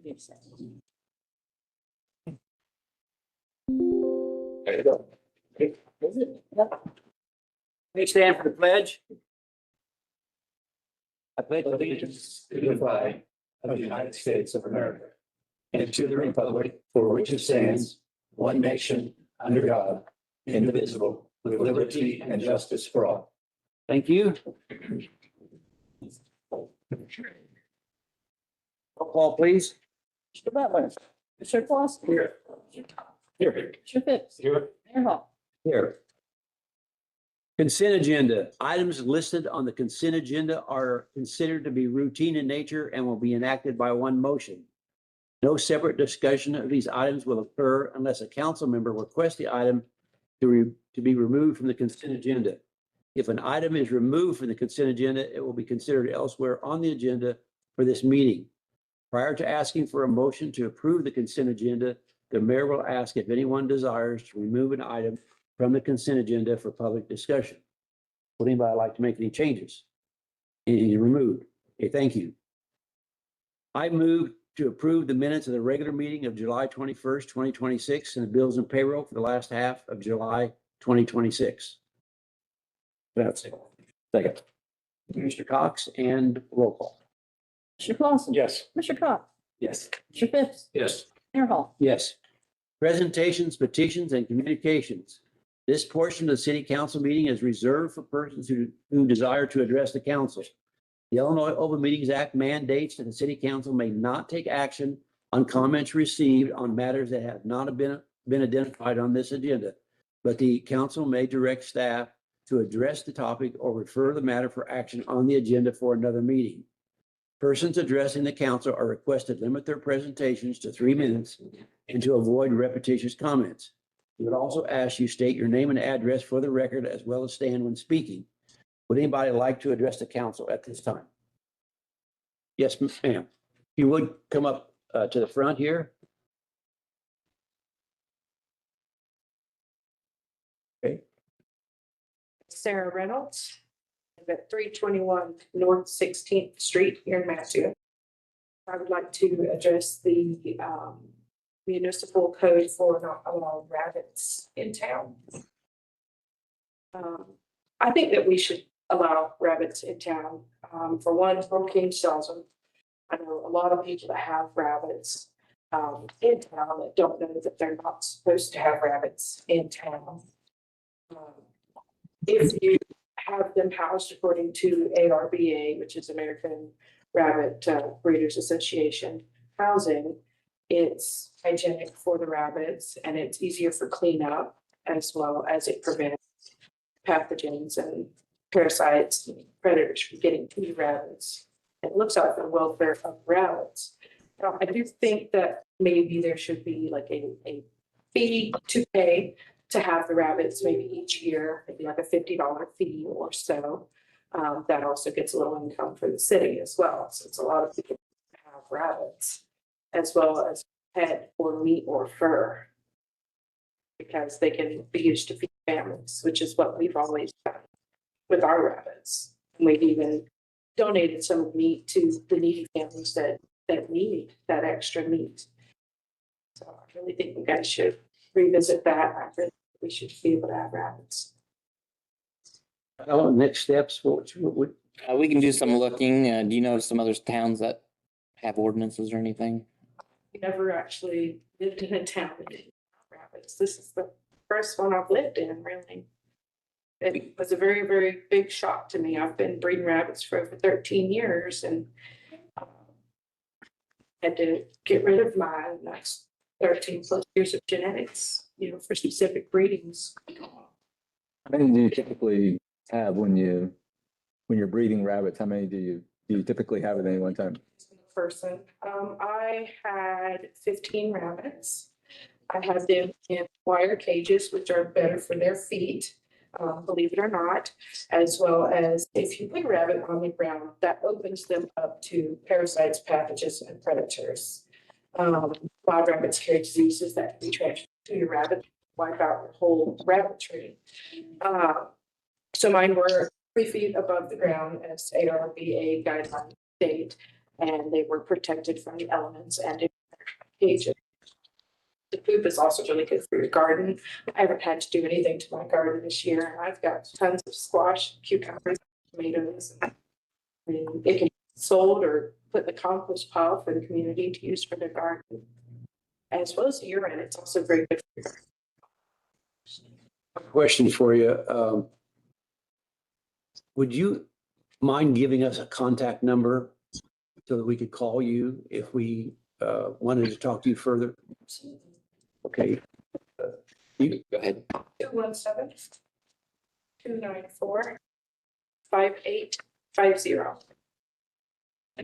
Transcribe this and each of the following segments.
There you go. Please stand for the pledge. I pledge Allegiance to the flag of the United States of America and to the republic for which it stands, one nation, under God, indivisible, with liberty and justice for all. Thank you. Roll call, please. Mr. Butler. Mr. Clausen. Here. Here. Mr. Phipps. Here. Mayor Hall. Here. Consent agenda. Items listed on the consent agenda are considered to be routine in nature and will be enacted by one motion. No separate discussion of these items will occur unless a council member requests the item to be removed from the consent agenda. If an item is removed from the consent agenda, it will be considered elsewhere on the agenda for this meeting. Prior to asking for a motion to approve the consent agenda, the mayor will ask if anyone desires to remove an item from the consent agenda for public discussion. Would anybody like to make any changes? Anything removed? Okay, thank you. I move to approve the minutes of the regular meeting of July 21st, 2026, and the bills and payroll for the last half of July 2026. That's it. Second. Mr. Cox and roll call. Mr. Clausen. Yes. Mr. Cox. Yes. Mr. Phipps. Yes. Mayor Hall. Yes. Presentations, petitions, and communications. This portion of the city council meeting is reserved for persons who desire to address the council. The Illinois Open Meetings Act mandates that the city council may not take action on comments received on matters that have not been identified on this agenda, but the council may direct staff to address the topic or refer the matter for action on the agenda for another meeting. Persons addressing the council are requested to limit their presentations to 3 minutes and to avoid repetitious comments. We would also ask you state your name and address for the record as well as stand when speaking. Would anybody like to address the council at this time? Yes, ma'am. If you would come up to the front here. Okay. Sarah Reynolds at 321 North 16th Street here in Matthew. I would like to address the municipal code for not allowing rabbits in town. I think that we should allow rabbits in town. For one, Home King sells them. I know a lot of people that have rabbits in town that don't know that they're not supposed to have rabbits in town. If you have them housed according to ARBA, which is American Rabbit Breeders Association housing, it's hygienic for the rabbits and it's easier for cleanup, as well as it prevents pathogens and parasites and predators from getting to the rabbits. It looks out for the welfare of rabbits. Now, I do think that maybe there should be like a fee to pay to have the rabbits maybe each year, maybe like a $50 fee or so. That also gets a little income for the city as well. So it's a lot of people have rabbits as well as pet or meat or fur, because they can be used to feed families, which is what we've always done with our rabbits. We've even donated some meat to the needy families that need that extra meat. So I really think you guys should revisit that. I think we should be able to have rabbits. Oh, next steps, what would, We can do some looking. Do you know of some other towns that have ordinances or anything? We never actually lived in a town that didn't have rabbits. This is the first one I've lived in, really. It was a very, very big shock to me. I've been breeding rabbits for over 13 years and had to get rid of my next 13 plus years of genetics, for specific breedings. How many do you typically have when you're breeding rabbits? How many do you typically have at any one time? Person, I had 15 rabbits. I had them in wire cages, which are better for their feet, believe it or not, as well as if you put a rabbit on the ground, that opens them up to parasites, pathogens, and predators. Wild rabbits carry diseases that can be transferred to your rabbit, wipe out the whole rabbitry. So mine were 3 feet above the ground as ARBA guidelines state. and they were protected from the elements and in cages. The poop is also really good for your garden. I haven't had to do anything to my garden this year, and I've got tons of squash, cucumbers, tomatoes. I mean, it can be sold or put in the compost pile for the community to use for their garden. As well as urine, it's also very good for your garden. Question for you. Would you mind giving us a contact number so that we could call you if we wanted to talk to you further? Okay. You, Go ahead. 217-294-5850.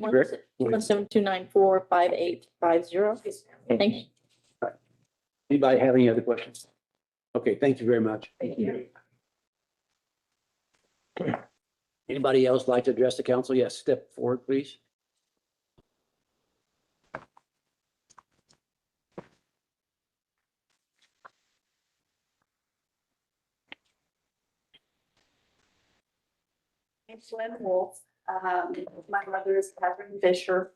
Rick? 172945850. Thank you. Anybody have any other questions? Okay, thank you very much. Thank you. Anybody else like to address the council? Yes, step forward, please. It's Lynn Wolf. My mother is Catherine Fisher.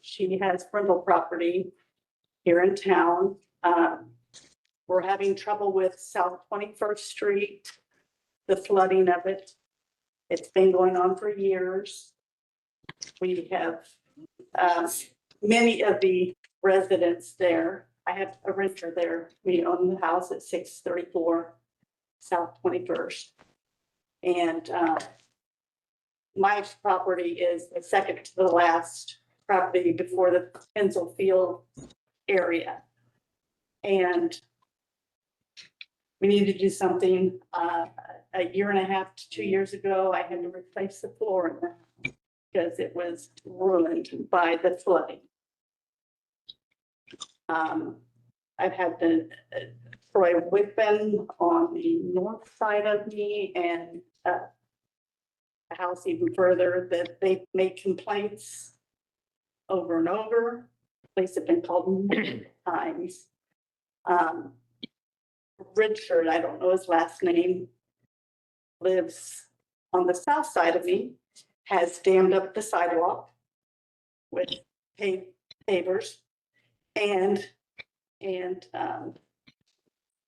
She has rental property here in town. We're having trouble with South 21st Street, the flooding of it. It's been going on for years. We have many of the residents there. I have a renter there. We own the house at 634 South 21st. And my property is the second to the last property before the Penzel Field area. And we need to do something. A year and a half to 2 years ago, I had to replace the floor in the house because it was ruined by the flooding. I've had the Troy Whitman on the north side of me and a house even further that they made complaints over and over. Police have been called many times. Richard, I don't know his last name, lives on the south side of me, has dammed up the sidewalk with pavers and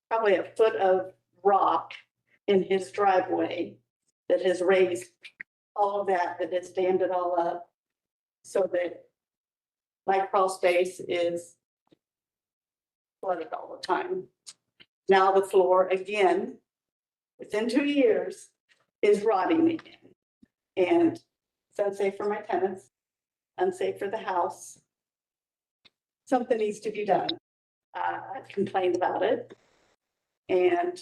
probably a foot of rock in his driveway that has raised all of that has dammed it all up so that my crawl space is flooded all the time. Now the floor again, within 2 years, is rotting again. And it's unsafe for my tenants, unsafe for the house. Something needs to be done. I've complained about it. And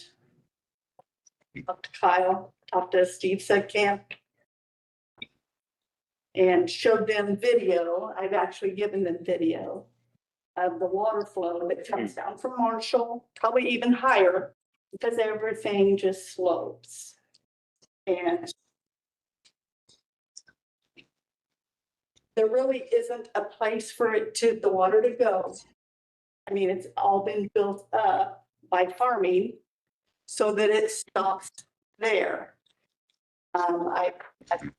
talked to Kyle, talked to Steve Sudcamp, and showed them video. I've actually given them video of the water flow that comes down from Marshall, probably even higher, because everything just slopes. And there really isn't a place for the water to go. I mean, it's all been built up by farming so that it stops there. I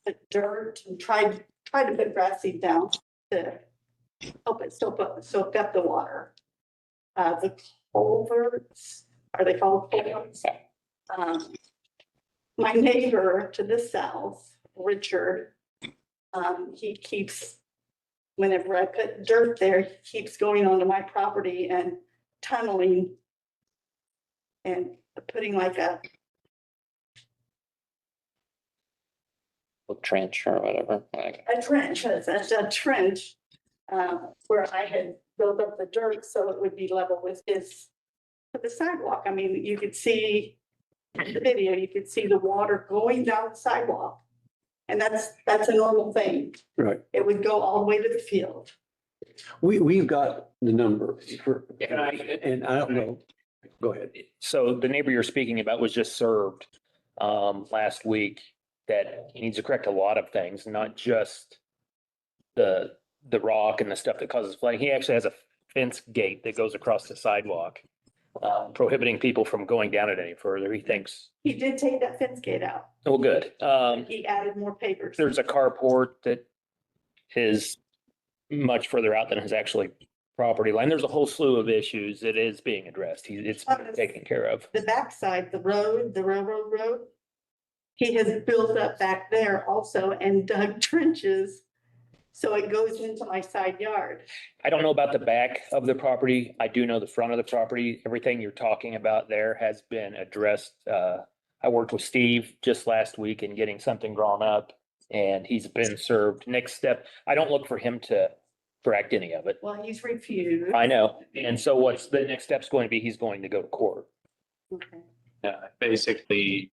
put dirt and tried to put grass seed down to help it soak up the water. The culverts, are they called culverts? My neighbor to the south, Richard, he keeps, whenever I put dirt there, he keeps going onto my property and tunneling and putting like a Trench or whatever. trench, a trench, where I had built up the dirt so it would be level with the sidewalk. I mean, you could see the video, you could see the water going down the sidewalk. And that's a normal thing. Right. It would go all the way to the field. We've got the number for, Can I- and I don't know. Go ahead. So the neighbor you're speaking about was just served last week that he needs to correct a lot of things, not just the rock and the stuff that causes flooding. He actually has a fence gate that goes across the sidewalk, prohibiting people from going down it any further. He thinks, He did take that fence gate out. oh, good. He added more papers. There's a carport that is much further out than his actually property line. There's a whole slew of issues. It is being addressed. It's been taken care of. The backside, the road, the railroad road. He has built up back there also and dug trenches. So it goes into my side yard. I don't know about the back of the property. I do know the front of the property. Everything you're talking about there has been addressed. I worked with Steve just last week in getting something drawn up and he's been served. Next step, I don't look for him to correct any of it. Well, he's refused. I know. And so what's the next step's going to be? He's going to go to court. Okay. Basically,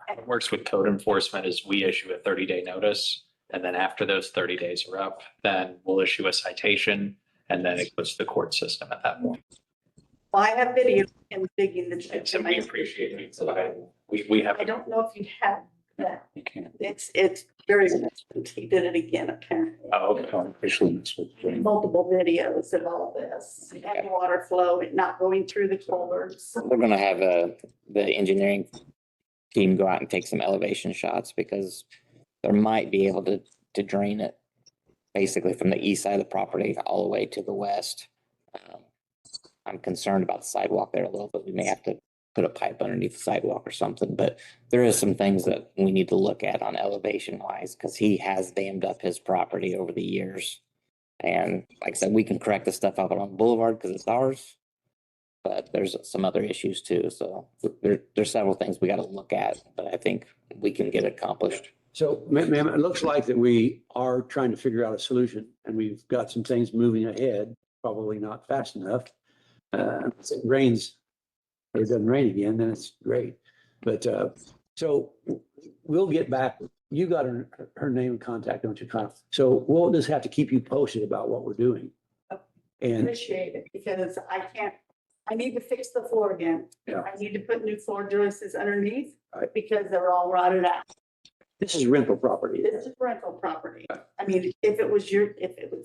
how it works with code enforcement is we issue a 30-day notice. And then after those 30 days are up, then we'll issue a citation and then it goes to the court system at that point. Well, I have video of him digging the trench. And we appreciate it. So we have. I don't know if you have that. You can. It's very, he did it again apparently. Oh, okay. Multiple videos of all this and water flow and not going through the culverts. We're gonna have the engineering team go out and take some elevation shots because there might be able to drain it basically from the east side of the property all the way to the west. I'm concerned about the sidewalk there a little bit. We may have to put a pipe underneath the sidewalk or something, but there is some things that we need to look at on elevation wise, because he has dammed up his property over the years. And like I said, we can correct the stuff out on Boulevard because it's ours, but there's some other issues too. So there's several things we got to look at, but I think we can get it accomplished. So, ma'am, it looks like that we are trying to figure out a solution and we've got some things moving ahead, probably not fast enough. If it rains, or it doesn't rain again, then it's great. But, so we'll get back. You got her name and contact, don't you, Kyle? So we'll just have to keep you posted about what we're doing. And, Appreciate it because I need to fix the floor again. Yeah. I need to put new floor joists underneath Right. because they're all rotted out. this is rental property. This is rental property. I mean, if it was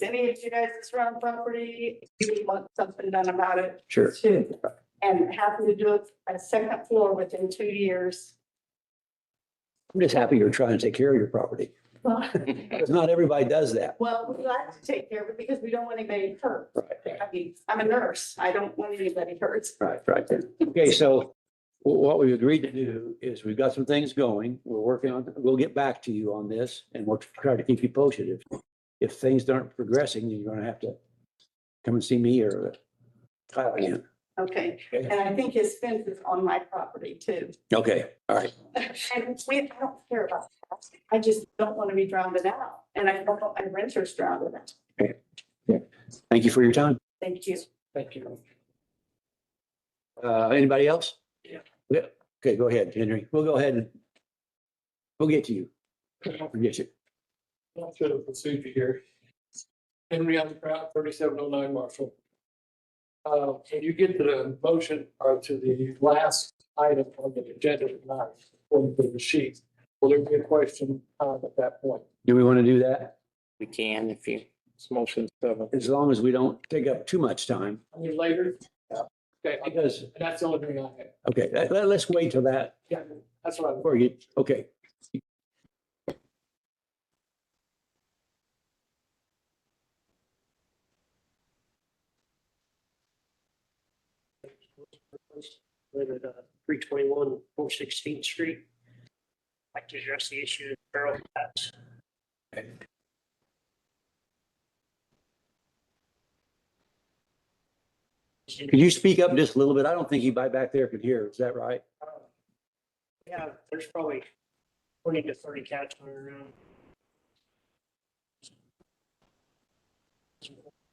any of you guys' rental property, you would want something done about it Sure. too. And having to do a second floor within 2 years. I'm just happy you're trying to take care of your property. Well, Because not everybody does that. we like to take care of it because we don't want anybody hurt. Right. I mean, I'm a nurse. I don't want anybody hurt. Right. Okay, so what we've agreed to do is we've got some things going. We're working on, we'll get back to you on this and we'll try to keep you posted. If things aren't progressing, then you're gonna have to come and see me or Kyle again. Okay, and I think his fence is on my property too. Okay, all right. And I don't care about that. I just don't want to be drowned out. And I don't want my renters drowned out. Thank you for your time. Thank you. Thank you. Anybody else? Yeah. Yeah. Okay, go ahead, Henry. We'll go ahead and we'll get to you. We'll get you. Not sure the procedure here. Henry on the crowd, 3709 Marshall. When you get to the motion or to the last item on the agenda tonight, on the sheet, will there be a question at that point? Do we want to do that? We can if you. It's motion 7. As long as we don't take up too much time, I mean, later? Okay, because, that's the only thing I have. okay, let's wait till that Yeah, that's what I'm. before you, okay. Live at 321 416th Street. Like to address the issue of feral cats. Could you speak up just a little bit? I don't think anybody back there could hear. Is that right? Yeah, there's probably 20 to 30 cats running around.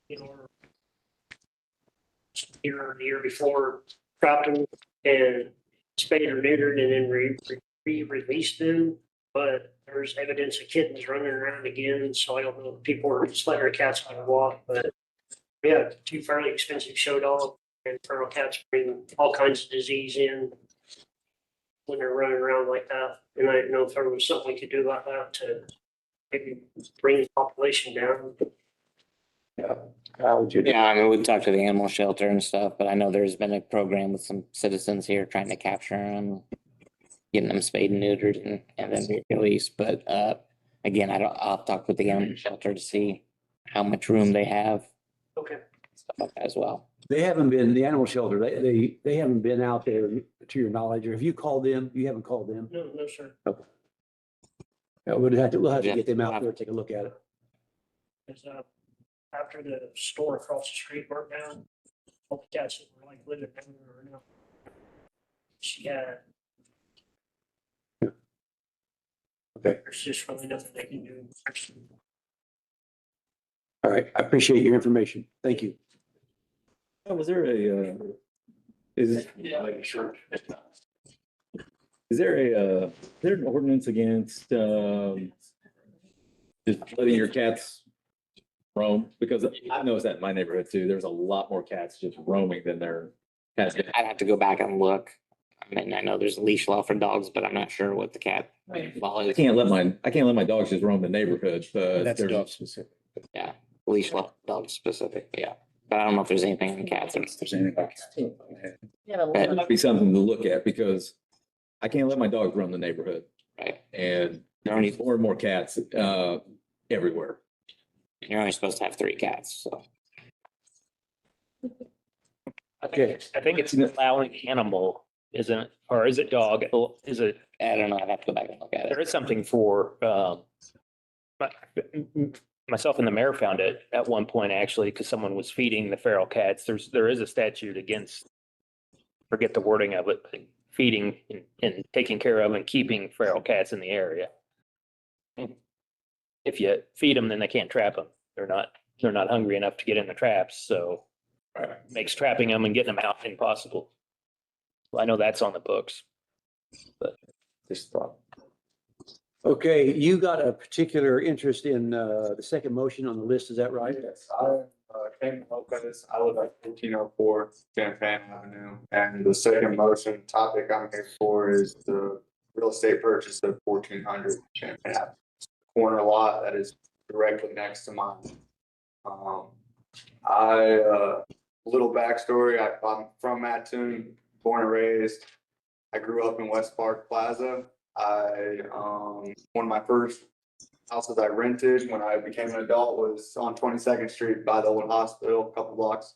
You know, year or the year before, trapped them and spayed or neutered and then re-released them. But there's evidence of kittens running around again, so I don't know if people are just letting their cats out of walk, but yeah, 2 fairly expensive show dogs and feral cats bring all kinds of disease in when they're running around like that. And I didn't know if there was something we could do about that to maybe bring the population down. How would you? Yeah, I mean, we talked to the animal shelter and stuff, but I know there's been a program with some citizens here trying to capture them, getting them spayed and neutered and then released. But Again, I'll talk with the animal shelter to see how much room they have, Okay. stuff like that as well. They haven't been, the animal shelter, they haven't been out there to your knowledge, or have you called them? You haven't called them? No, no, sir. We'll have to Yeah, get them we'll out have- there, take a look at it. Cause, after the store across the street burnt down, all the cats that were like living down there now. She got. Okay. There's just really nothing they can do. All right, I appreciate your information. Thank you. Was there a, is, Yeah, like, sure. is there is there an ordinance against, just letting your cats roam? Because I've noticed that in my neighborhood too. There's a lot more cats just roaming than there has been. I'd have to go back and look. I mean, I know there's a leash law for dogs, but I'm not sure what the cat law I is. can't let my dogs just roam the neighborhood, but That's there's, dog specific. Yeah, leash law, dog specific, yeah. But I don't know if there's anything in cats. there's anything like that might be something to look at because I can't let my dogs roam the neighborhood Right. and They're only, more and more cats, everywhere. you're only supposed to have 3 cats, so. I think it's allowing animal, isn't it? Or is it dog? Is it, I don't know, I'd have to go back and look at there it. is something for, myself and the mayor found it at one point, actually, because someone was feeding the feral cats. There is a statute against, forget the wording of it, but feeding and taking care of and keeping feral cats in the area. If you feed them, then they can't trap them. They're not hungry enough to get in the traps, so makes trapping them and getting them out impossible. Well, I know that's on the books. Just thought. Okay, you got a particular interest in the second motion on the list, is that right? Yes, I came Lopez. I live at 1404 Champaign Avenue. And the second motion topic I'm here for is the real estate purchase of 1400 Champaign Avenue. Corner lot that is directly next to mine. Little backstory, I'm from Mattoon, born and raised. I grew up in West Park Plaza. One of my first houses I rented when I became an adult was on 22nd Street by the old hospital, a couple blocks.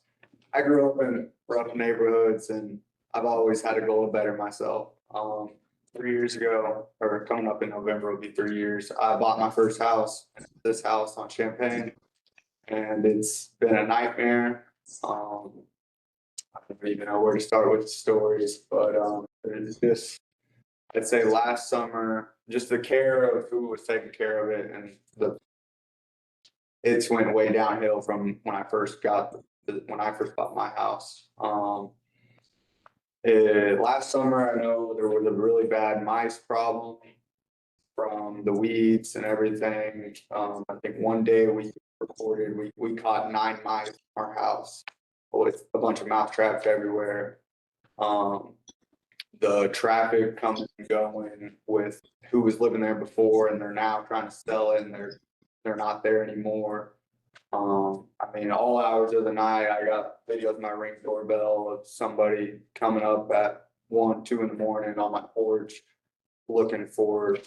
I grew up in rough neighborhoods and I've always had a goal to better myself. 3 years ago, or coming up in November will be 3 years, I bought my first house, this house on Champaign, and it's been a nightmare. I don't even know where to start with the stories, but it's just, I'd say last summer, just the care of who was taking care of it and it's went way downhill from when I first bought my house. Last summer, I know there was a really bad mice problem from the weeds and everything. I think one day we caught 9 mice in our house with a bunch of mouse traps everywhere. The traffic coming and going with who was living there before and they're now trying to sell it and they're not there anymore. I mean, all hours of the night, I got videos of my Ring doorbell of somebody coming up at 1, 2 in the morning on my porch looking for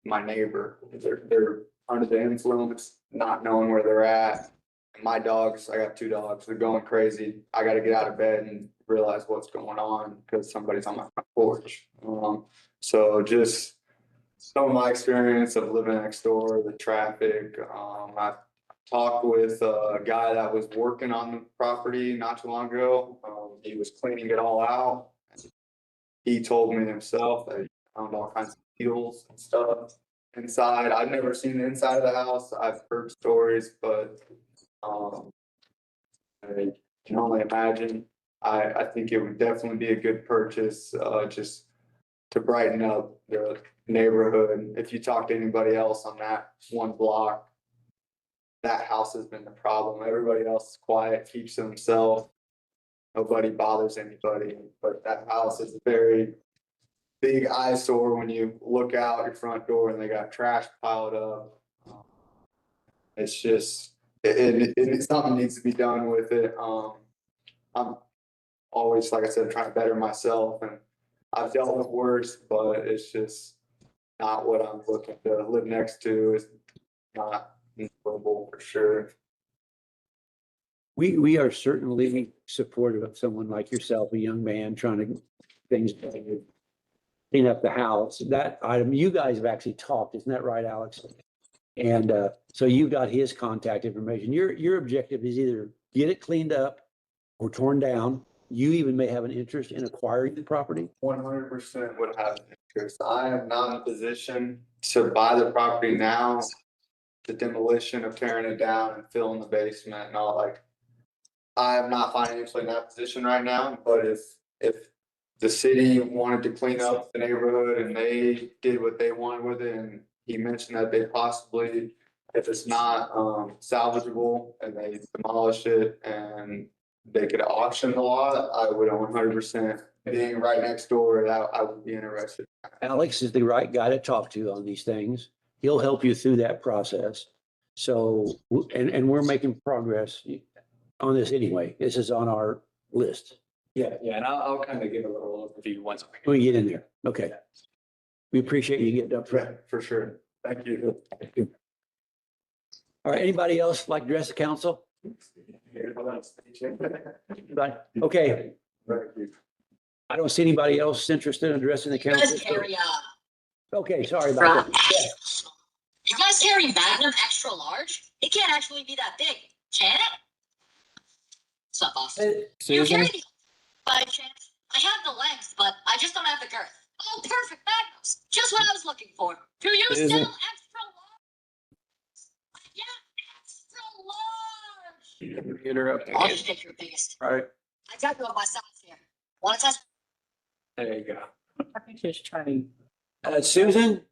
my neighbor. They're under the influence, not knowing where they're at. And my dogs, I got 2 dogs, they're going crazy. I got to get out of bed and realize what's going on because somebody's on my front porch. So just some of my experience of living next door, the traffic. I talked with a guy that was working on the property not too long ago. He was cleaning it all out. He told me himself that he found all kinds of needles and stuff inside. I've never seen the inside of the house. I've heard stories, but I can only imagine. I think it would definitely be a good purchase, just to brighten up the neighborhood. If you talk to anybody else on that one block, that house has been the problem. Everybody else is quiet, keeps to themselves. Nobody bothers anybody, but that house is a very big eyesore when you look out your front door and they got trash piled up. It's just, something needs to be done with it. I'm always, like I said, trying to better myself and I've dealt with worse, but it's just, not what I'm looking to live next to. It's not enjoyable for sure. We are certainly supportive of someone like yourself, a young man trying to things, clean up the house. That item, you guys have actually talked, isn't that right, Alex? And so you got his contact information. Your objective is either get it cleaned up or torn down. You even may have an interest in acquiring the property. 100% would have interest. I am not in a position to buy the property now. The demolition of tearing it down and filling the basement and all, like, I am not financially in that position right now, but if the city wanted to clean up the neighborhood and they did what they wanted with it, and he mentioned that they possibly, if it's not salvageable and they demolish it and they could auction the lot, I would 100%, being right next door, that I would be interested. Alex is the right guy to talk to on these things. He'll help you through that process. So, and we're making progress on this anyway. This is on our list. Yeah, and I'll kind of give a little overview once. We get in there. Okay. We appreciate you getting up front. For sure. Thank you. All right, anybody else like to address the council? Anybody? Okay, I don't see anybody else interested in addressing the council. Okay, sorry about that. You guys carry Magnum extra large? It can't actually be that big, can it? What's up, boss? You Susan, carry the by chance? I have the length, but I just don't have the girth. Oh, perfect Magnums. Just what I was looking for. Do you Susan? sell extra large? Yeah, extra large. Interrupt. I'll just take your biggest. All right, I got you on my side here. Want to test? there you go. I think just trying Susan?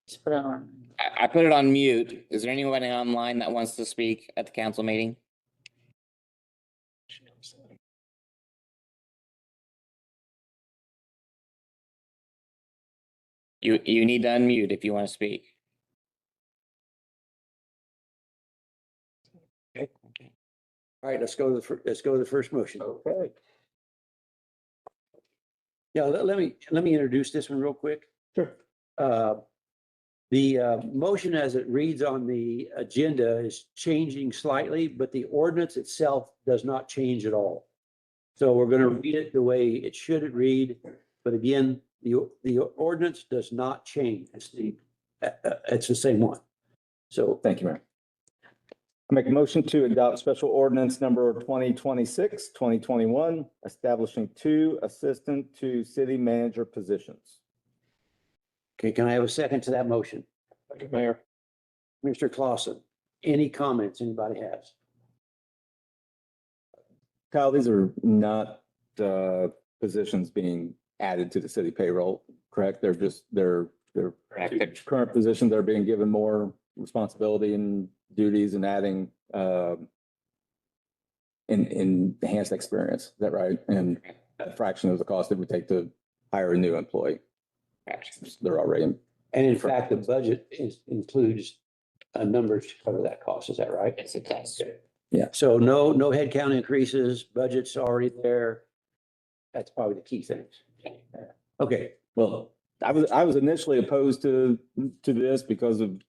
to put it on. I put it on mute. Is there anyone online that wants to speak at the council meeting? You need to unmute if you want to speak. All right, let's go to the first motion. Okay. Yeah, let me introduce this one real quick. Sure. The motion as it reads on the agenda is changing slightly, but the ordinance itself does not change at all. So we're going to read it the way it should read, but again, the ordinance does not change. It's the same one. So Thank you, Mayor. I make a motion to adopt special ordinance number 2026-2021, establishing 2 assistant to city manager positions. okay, can I have a second to that motion? Mayor. Mr. Clausen, any comments anybody has? Kyle, these are not positions being added to the city payroll, correct? They're Correct. current positions that are being given more responsibility and duties and adding enhanced experience. Is that right? And a fraction of the cost it would take to hire a new employee. They're already in. And in fact, the budget includes numbers to cover that cost. Is that right? Yes, it does. So no headcount increases, budget's already there. That's probably the key things. Okay, Well, I was initially opposed to this because of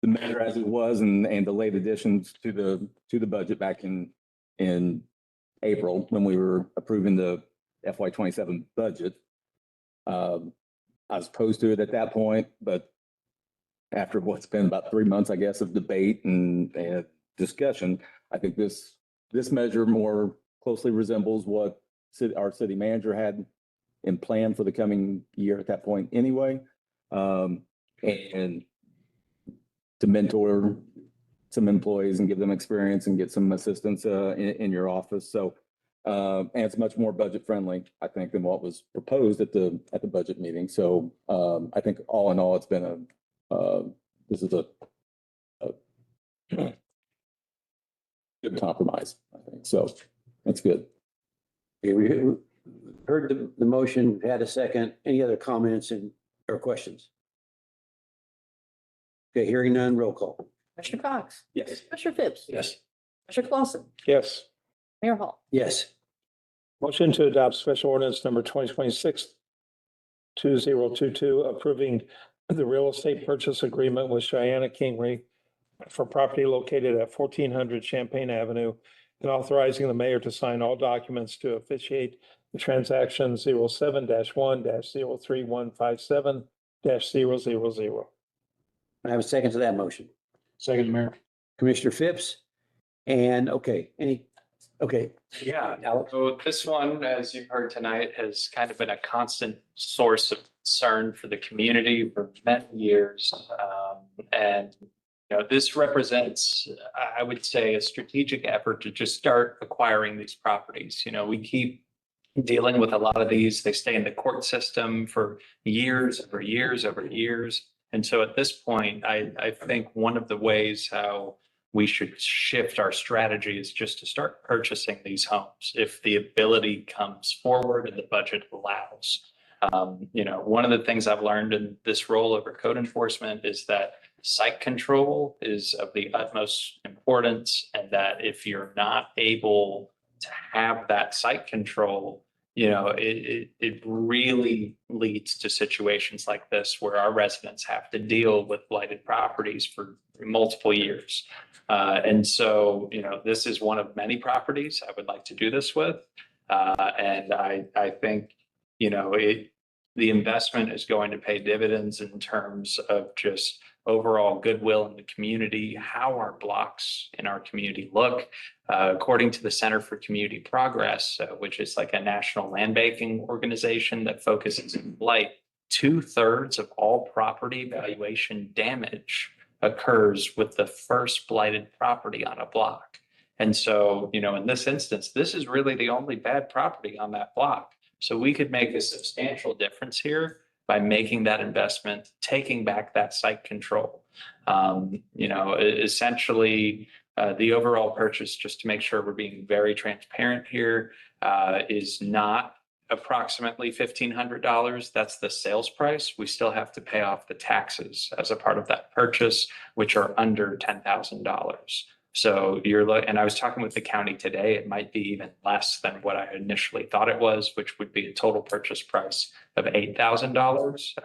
the measure as it was and the late additions to the budget back in April when we were approving the FY 27 budget. I was opposed to it at that point, but after what's been about 3 months, I guess, of debate and discussion, I think this measure more closely resembles what our city manager had in plan for the coming year at that point anyway. And to mentor some employees and give them experience and get some assistance in your office. So and it's much more budget friendly, I think, than what was proposed at the budget meeting. So I think all in all, it's been this is a good compromise, I think. So that's good. okay, we heard the motion, we've had a second. Any other comments or questions? Okay, hearing none, roll call. Commissioner Cox? Yes. Commissioner Phipps? Yes. Commissioner Clausen? Yes. Mayor Hall? Yes. Motion to adopt special ordinance number 2026 2022, approving the real estate purchase agreement with Cheyenne Kingery for property located at 1400 Champaign Avenue and authorizing the mayor to sign all documents to officiate the transaction 07-1-03157-000. I have a second to that motion. Second, Mayor. Commissioner Phipps. And Yeah, Alex. so this one, as you've heard tonight, has kind of been a constant source of concern for the community for many years. And, you know, this represents, I would say, a strategic effort to just start acquiring these properties. You know, we keep dealing with a lot of these. They stay in the court system for years over years over years. And so at this point, I think one of the ways how we should shift our strategy is just to start purchasing these homes if the ability comes forward and the budget allows. You know, one of the things I've learned in this role over code enforcement is that site control is of the utmost importance, and that if you're not able to have that site control, you know, it really leads to situations like this where our residents have to deal with blighted properties for multiple years. And so, you know, this is one of many properties I would like to do this with. And I think, you know, the investment is going to pay dividends in terms of just overall goodwill in the community, how our blocks in our community look. According to the Center for Community Progress, which is like a national land banking organization that focuses on blight, 2/3 of all property valuation damage occurs with the first blighted property on a block. And so, you know, in this instance, this is really the only bad property on that block. So we could make a substantial difference here by making that investment, taking back that site control. You know, essentially, the overall purchase, just to make sure we're being very transparent here, is not approximately $1,500. That's the sales price. We still have to pay off the taxes as a part of that purchase, which are under $10,000. So and I was talking with the county today, it might be even less than what I initially thought it was, which would be a total purchase price of $8,000.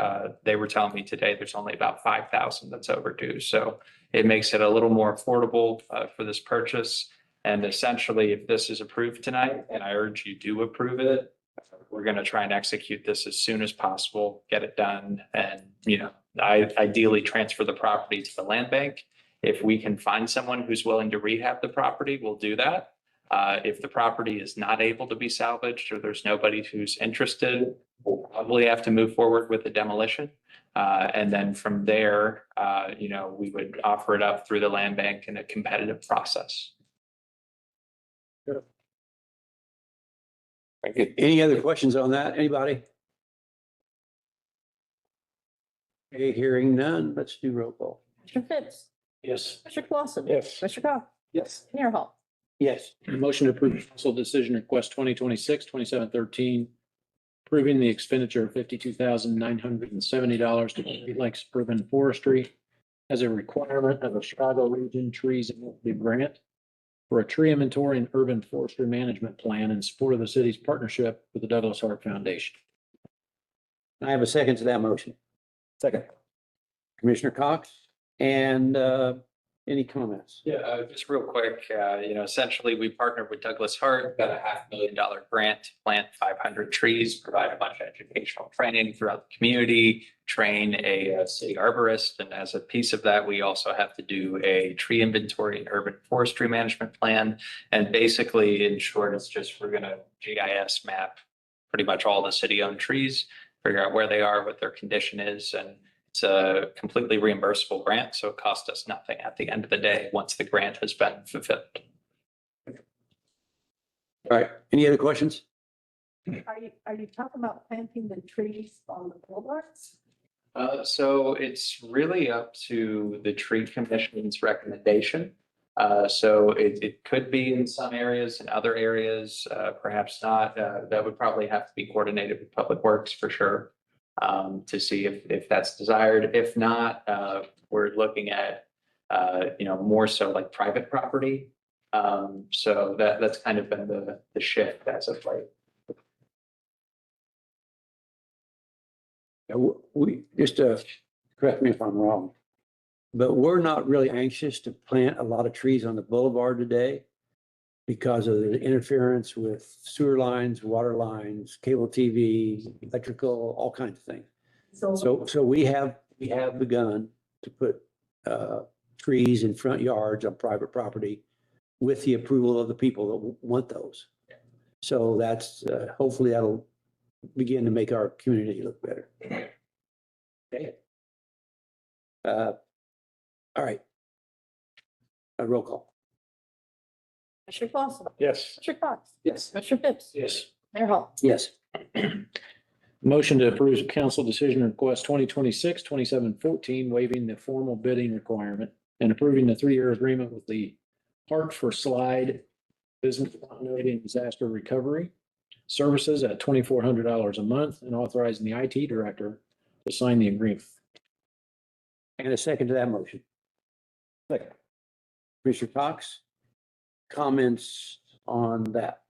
They were telling me today there's only about $5,000 that's overdue. So it makes it a little more affordable for this purchase. And essentially, if this is approved tonight, and I urge you to approve it, we're going to try and execute this as soon as possible, get it done, and, you know, ideally transfer the property to the land bank. If we can find someone who's willing to rehab the property, we'll do that. If the property is not able to be salvaged or there's nobody who's interested, we'll probably have to move forward with the demolition. And then from there, you know, we would offer it up through the land bank in a competitive process. Any other questions on that? Anybody? Okay, hearing none, let's do roll call. Commissioner Phipps, Yes. Commissioner Clausen. Yes. Commissioner Cox, Yes. Mayor Hall. Yes. Motion to approve council decision request 2026-2713, approving the expenditure of $52,970 to Great Lakes Urban Forestry as a requirement of a Chicago Region Trees Initiative Grant for a tree inventory and urban forestry management plan in support of the city's partnership with the Douglas Hart Foundation. I have a second to that motion. Second. Commissioner Cox, and any comments? Yeah, just real quick, you know, essentially we partnered with Douglas Hart, got a $500,000 grant to plant 500 trees, provide a bunch of educational training throughout the community, train a city arborist. And as a piece of that, we also have to do a tree inventory and urban forestry management plan. And basically, in short, it's just, we're going to GIS map pretty much all the city owned trees, figure out where they are, what their condition is, and it's a completely reimbursable grant, so it costs us nothing at the end of the day once the grant has been fulfilled. All right, any other questions? Are you talking about planting the trees on the boulevards? So it's really up to the tree commission's recommendation. So it could be in some areas, in other areas, perhaps not. That would probably have to be coordinated with Public Works for sure. To see if that's desired. If not, we're looking at, you know, more so like private property. So that's kind of been the shift as of late. We, just correct me if I'm wrong, but we're not really anxious to plant a lot of trees on the boulevard today because of the interference with sewer lines, water lines, cable TV, electrical, all kinds of things. So we have begun to put trees in front yards on private property with the approval of the people that want those. So that's, hopefully that'll begin to make our community look better. Okay. All right. A roll call. Commissioner Clausen. Yes. Commissioner Cox. Yes. Commissioner Phipps. Yes. Mayor Hall. Yes. Motion to approve council decision request 2026-2714, waiving the formal bidding requirement and approving the 3-year agreement with the Heart for Slide Business Continuity and Disaster Recovery Services at $2,400 a month and authorizing the IT director to sign the agreement. And a second to that motion. Second. Commissioner Cox, comments on that?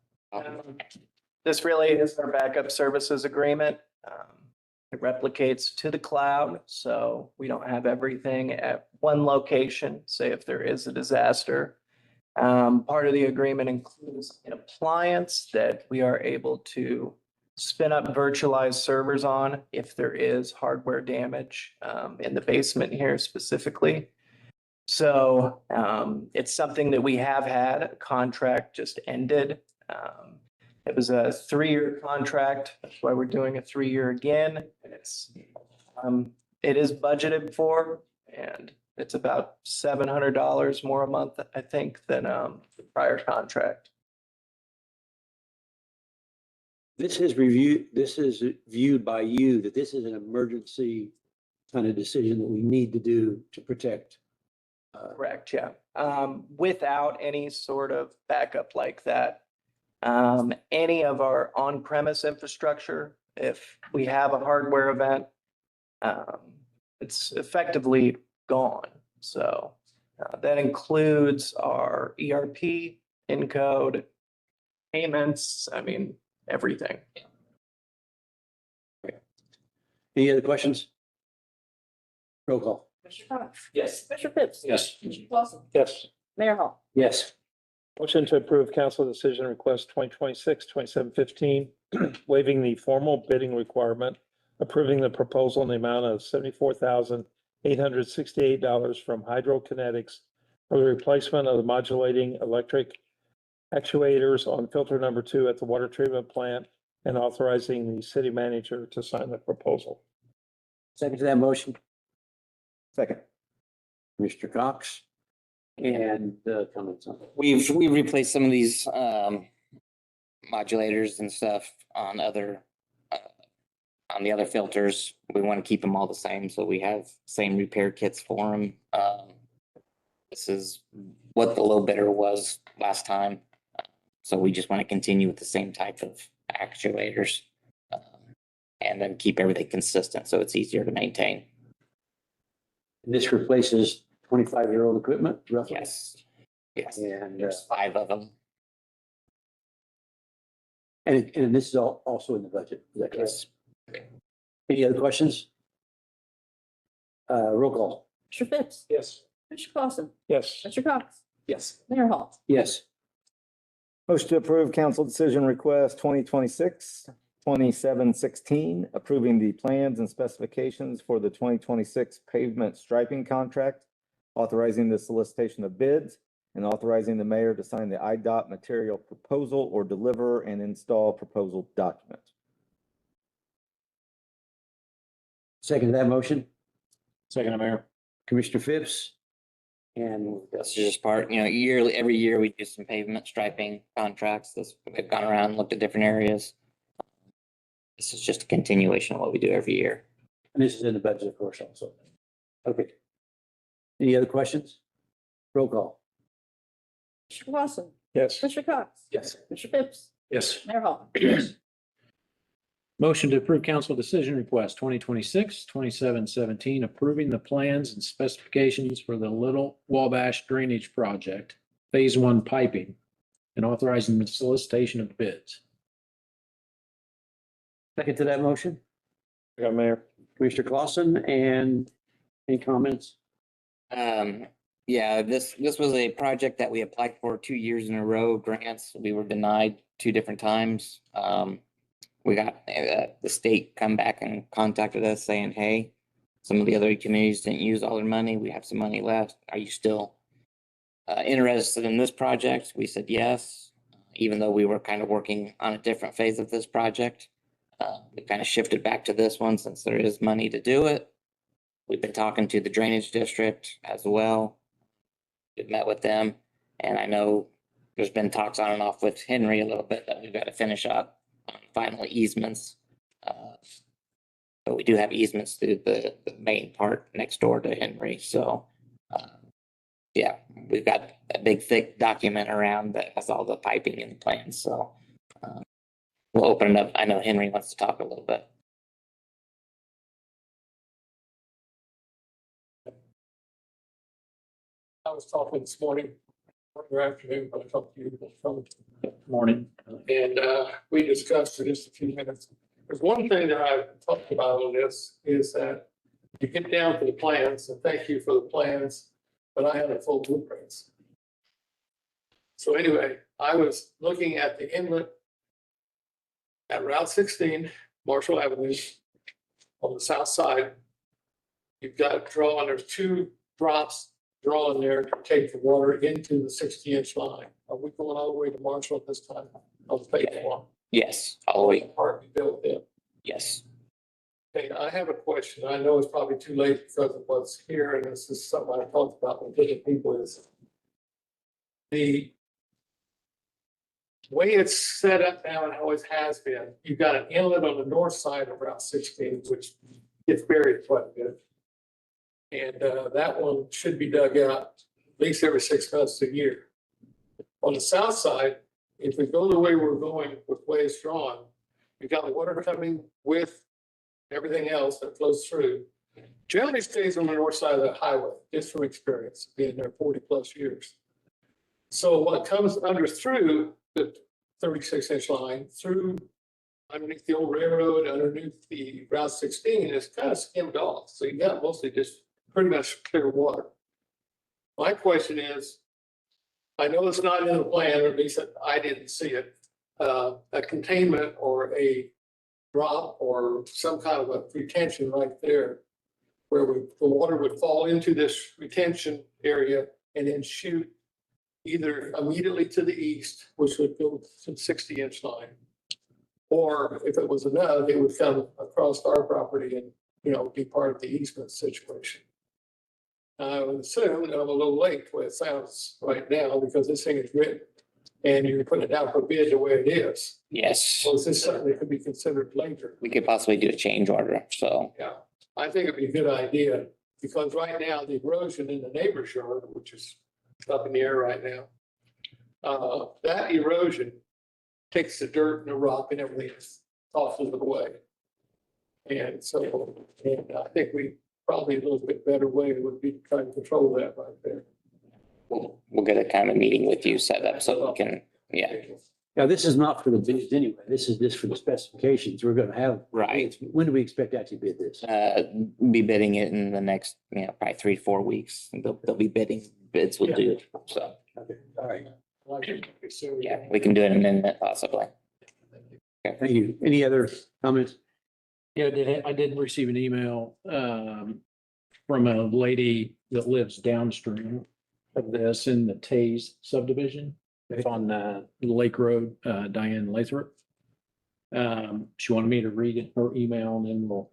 This really is our backup services agreement. It replicates to the cloud, so we don't have everything at one location, say if there is a disaster. Part of the agreement includes an appliance that we are able to spin up virtualized servers on if there is hardware damage in the basement here specifically. So it's something that we have had. A contract just ended. It was a 3-year contract. That's why we're doing a 3-year again. It is budgeted for, and it's about $700 more a month, I think, than the prior contract. This is viewed by you that this is an emergency kind of decision that we need to do to protect. Correct, yeah. Without any sort of backup like that, any of our on-premise infrastructure, if we have a hardware event, it's effectively gone. So that includes our ERP, Encode, payments, I mean, everything. Any other questions? Roll call. Commissioner Cox. Yes. Commissioner Phipps. Yes. Commissioner Clausen. Yes. Mayor Hall. Yes. Motion to approve council decision request 2026-2715, waiving the formal bidding requirement, approving the proposal in the amount of $74,868 from Hydrokinetics for the replacement of the modulating electric actuators on filter number 2 at the water treatment plant and authorizing the city manager to sign the proposal. Second to that motion, Second. Mr. Cox. And comments on it. We've replaced some of these modulators and stuff on other filters. We want to keep them all the same, so we have same repair kits for them. This is what the low bidder was last time. So we just want to continue with the same type of actuators and then keep everything consistent so it's easier to maintain. This replaces 25-year-old equipment, roughly? Yes. Yes. And, There's 5 of them. and this is also in the budget, is that correct? Yes. Any other questions? Roll call. Commissioner Phipps. Yes. Commissioner Clausen. Yes. Commissioner Cox. Yes. Mayor Hall. Yes. Motion to approve council decision request 2026-2716, approving the plans and specifications for the 2026 pavement striping contract, authorizing the solicitation of bids, and authorizing the mayor to sign the IDOT material proposal or deliver and install proposal document. Second to that motion, Second, Mayor. Commissioner Phipps. And This is just part, every year we do some pavement striping contracts. We've gone around and looked at different areas. This is just a continuation of what we do every year. this is in the budget, of course, also. Okay. Any other questions? Roll call. Commissioner Clausen. Yes. Commissioner Cox. Yes. Commissioner Phipps. Yes. Mayor Hall. Motion to approve council decision request 2026-2717, approving the plans and specifications for the Little Wabash Drainage Project, Phase 1 piping, and authorizing the solicitation of bids. Second to that motion, Yeah, Mayor. Commissioner Clausen, and any comments? Yeah, this was a project that we applied for 2 years in a row, grants. We were denied 2 different times. We got the state come back and contacted us saying, hey, some of the other communities didn't use all their money. We have some money left. Are you still interested in this project? We said yes, even though we were kind of working on a different phase of this project. We kind of shifted back to this one since there is money to do it. We've been talking to the drainage district as well. We've met with them, and I know there's been talks on and off with Henry a little bit that we've got to finish up on final easements. But we do have easements through the main part next door to Henry, so yeah, we've got a big thick document around that has all the piping and plans, so we'll open it up. I know Henry wants to talk a little bit. I was talking this morning, or afternoon, but I talked to you from Morning. and we discussed for just a few minutes. There's one thing that I talked about on this is that you get down to the plans, and thank you for the plans, but I had a full blueprints. So anyway, I was looking at the inlet at Route 16, Marshall Avenue, on the south side. You've got drawn, there's 2 drops drawn there to take the water into the 60-inch line. Are we going all the way to Marshall at this time? On the phase one? Yes, all the way. Part we built in. Yes. Okay, I have a question. I know it's probably too late because of what's here, and this is something I talked about with different people is the way it's set up now and how it has been, you've got an inlet on the north side of Route 16, which gets buried quite a bit. And that one should be dug out at least every 6 months to a year. On the south side, if we go the way we're going with the way it's drawn, you've got the water coming with everything else that flows through. Generally stays on the north side of the highway, just from experience, being there 40+ years. So what comes under through the 36-inch line, through underneath the old railroad, underneath the Route 16 is kind of skimmed off. So you got mostly just pretty much clear water. My question is, I know it's not in the plan, or at least I didn't see it, a containment or a drop or some kind of a retention right there where the water would fall into this retention area and then shoot either immediately to the east, which would go to the 60-inch line. Or if it was enough, it would come across our property and, be part of the easement situation. I would assume that I'm a little late the way it sounds right now because this thing is written and you're putting it down for bid the way it is. Yes. So is this something that could be considered later? We could possibly do a change order, so. Yeah, I think it'd be a good idea because right now the erosion in the neighbor's yard, which is up in the air right now, that erosion takes the dirt and the rock and everything, tosses it away. And so, I think probably a little bit better way would be to try to control that right there. We'll get a kind of meeting with you set up so we can, yeah. Now, this is not for the bids anyway. This is just for the specifications. We're gonna have. Right. When do we expect to actually bid this? Be bidding it in the next, probably 3 to 4 weeks. They'll be bidding, bids will do it, so, Okay, all right. yeah, we can do an amendment possibly. Thank you. Any other comments? Yeah, I did receive an email from a lady that lives downstream of this in the Tays subdivision. It's on Lake Road, Diane Lathrop. She wanted me to read her email and then we'll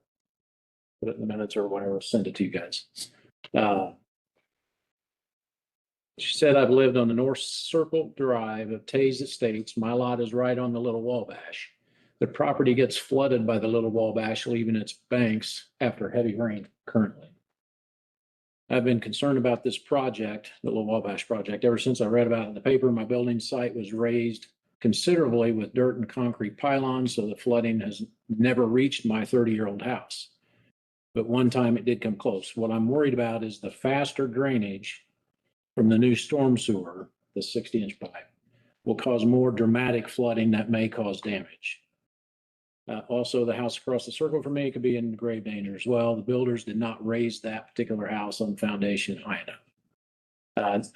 put it in the minutes or whatever, send it to you guys. She said, I've lived on the North Circle Drive of Tays Estates. My lot is right on the Little Wabash. The property gets flooded by the Little Wabash, leaving its banks after heavy rain currently. I've been concerned about this project, the Little Wabash project, ever since I read about it in the paper. My building site was raised considerably with dirt and concrete pylons, so the flooding has never reached my 30-year-old house. But one time it did come close. What I'm worried about is the faster drainage from the new storm sewer, the 60-inch pipe, will cause more dramatic flooding that may cause damage. Also, the house across the circle from me could be in grave danger as well. The builders did not raise that particular house on foundation high enough.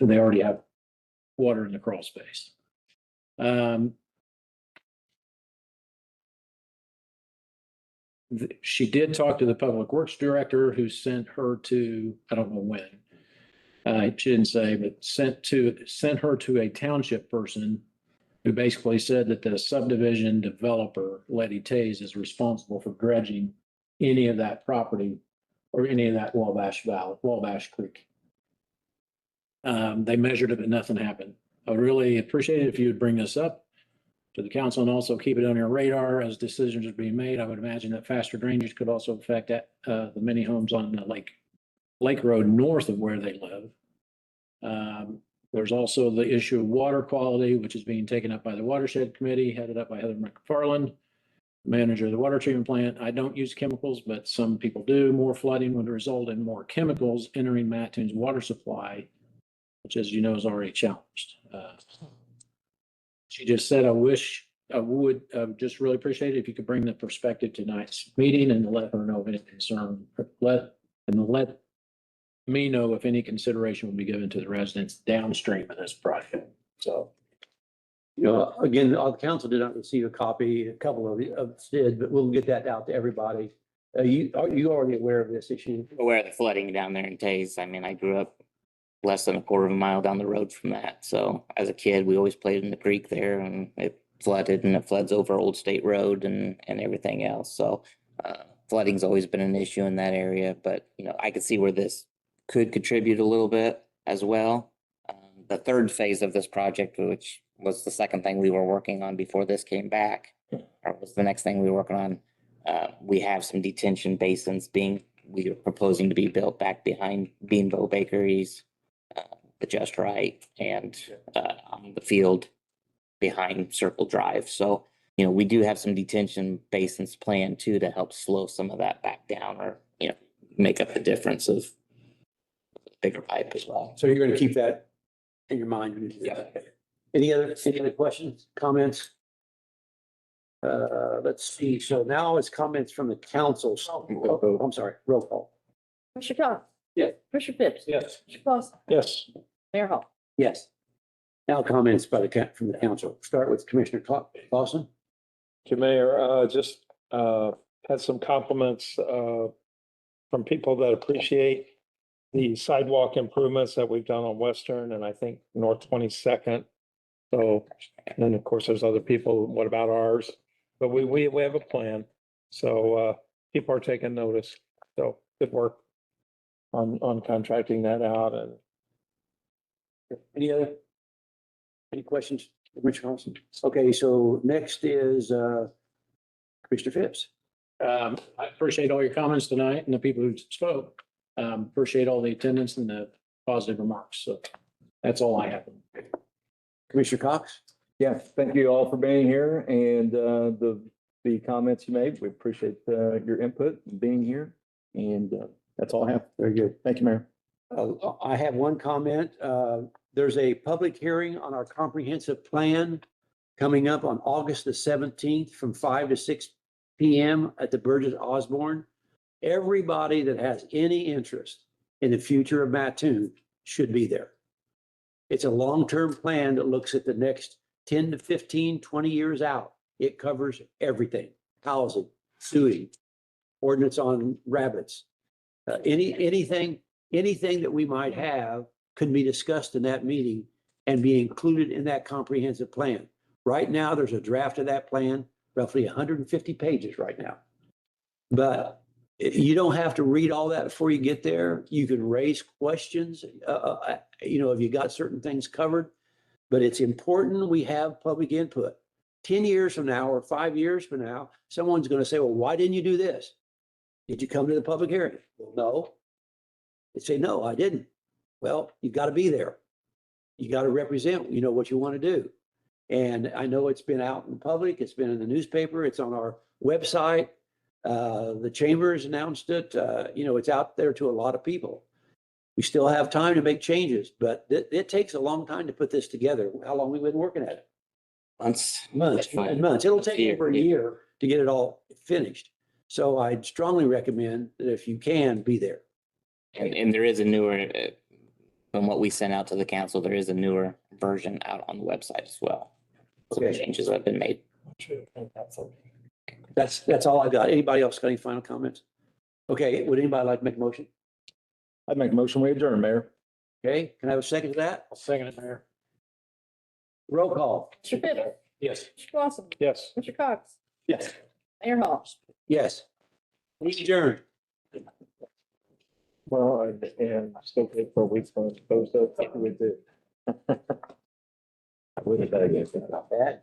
They already have water in the crawl space. She did talk to the public works director, who sent her to, I don't know when. She didn't say, but sent her to a township person who basically said that the subdivision developer, Letty Tays, is responsible for dredging any of that property or any of that Wabash Valley, Wabash Creek. They measured it, but nothing happened. I would really appreciate it if you would bring this up to the council and also keep it on your radar as decisions are being made. I would imagine that faster drainage could also affect the many homes on the Lake Road north of where they live. There's also the issue of water quality, which is being taken up by the Watershed Committee, headed up by Heather McFarland, manager of the water treatment plant. I don't use chemicals, but some people do. More flooding would result in more chemicals entering Mattoon's water supply, which, as you know, is already challenged. She just said, I would just really appreciate it if you could bring the perspective to tonight's meeting and let her know of any concern. Let me know if any consideration will be given to the residents downstream of this project. So, Again, the council did not receive a copy. A couple of us did, but we'll get that out to everybody. Are you already aware of this issue? Aware of the flooding down there in Tays. I mean, I grew up less than a quarter of a mile down the road from that. So as a kid, we always played in the creek there, and it flooded, and it floods over Old State Road and everything else. So flooding's always been an issue in that area, but I could see where this could contribute a little bit as well. The third phase of this project, which was the second thing we were working on before this came back, or was the next thing we were working on. We have some detention basins we are proposing to be built back behind Beanville Bakeries, the Just Right, and on the field behind Circle Drive. So, we do have some detention basins planned too to help slow some of that back down, or, make up the difference of bigger pipe as well. So you're going to keep that in your mind? Yeah. Any other questions, comments? Let's see. So now it's comments from the council. Oh, I'm sorry. Roll call. Commissioner Cox? Yes. Commissioner Phipps? Yes. Commissioner Clausen? Yes. Mayor Hall? Yes. Now comments from the council. Start with Commissioner Clausen. Mayor, just had some compliments from people that appreciate the sidewalk improvements that we've done on Western and I think North 22nd. So, and then of course there's other people, what about ours? But we have a plan. So people are taking notice. So good work on contracting that out. And Any questions, Commissioner Carlson? Okay, so next is Commissioner Phipps. I appreciate all your comments tonight and the people who spoke. Appreciate all the attendance and the positive remarks. So that's all I have. Commissioner Cox? Yes, thank you all for being here and the comments you made. We appreciate your input and being here. And that's all I have. Very good. Thank you, Mayor. I have one comment. There's a public hearing on our comprehensive plan coming up on August the 17th from 5 to 6 p.m. at the Burgess Osborne. Everybody that has any interest in the future of Mattoon should be there. It's a long-term plan that looks at the next 10 to 15, 20 years out. It covers everything: housing, sewage, ordinance on rabbits. Anything that we might have could be discussed in that meeting and be included in that comprehensive plan. Right now, there's a draft of that plan, roughly 150 pages right now. But you don't have to read all that before you get there. You can raise questions, if you got certain things covered. But it's important we have public input. 10 years from now or 5 years from now, someone's going to say, well, why didn't you do this? Did you come to the public hearing? Well, no. They say, no, I didn't. Well, you've got to be there. You got to represent, what you want to do. And I know it's been out in the public. It's been in the newspaper. It's on our website. The chamber has announced it. It's out there to a lot of people. We still have time to make changes, but it takes a long time to put this together. How long we've been working at it? Months. Months. It'll take over a year to get it all finished. So I'd strongly recommend that if you can, be there. And there is a newer, from what we sent out to the council, there is a newer version out on the website as well. Some Okay. changes have been made. That's all I got. Anybody else got any final comments? Okay, would anybody like to make a motion? I'd make a motion, we adjourn, Mayor. Okay, can I have a second to that? I'll second it, Mayor. Roll call. Mr. Bittler, Yes. Mr. Clausen, Yes. Mr. Cox, Yes. Mayor Hall. Yes. We adjourn. Well, and still good for a week from those, we do. With it, Not bad.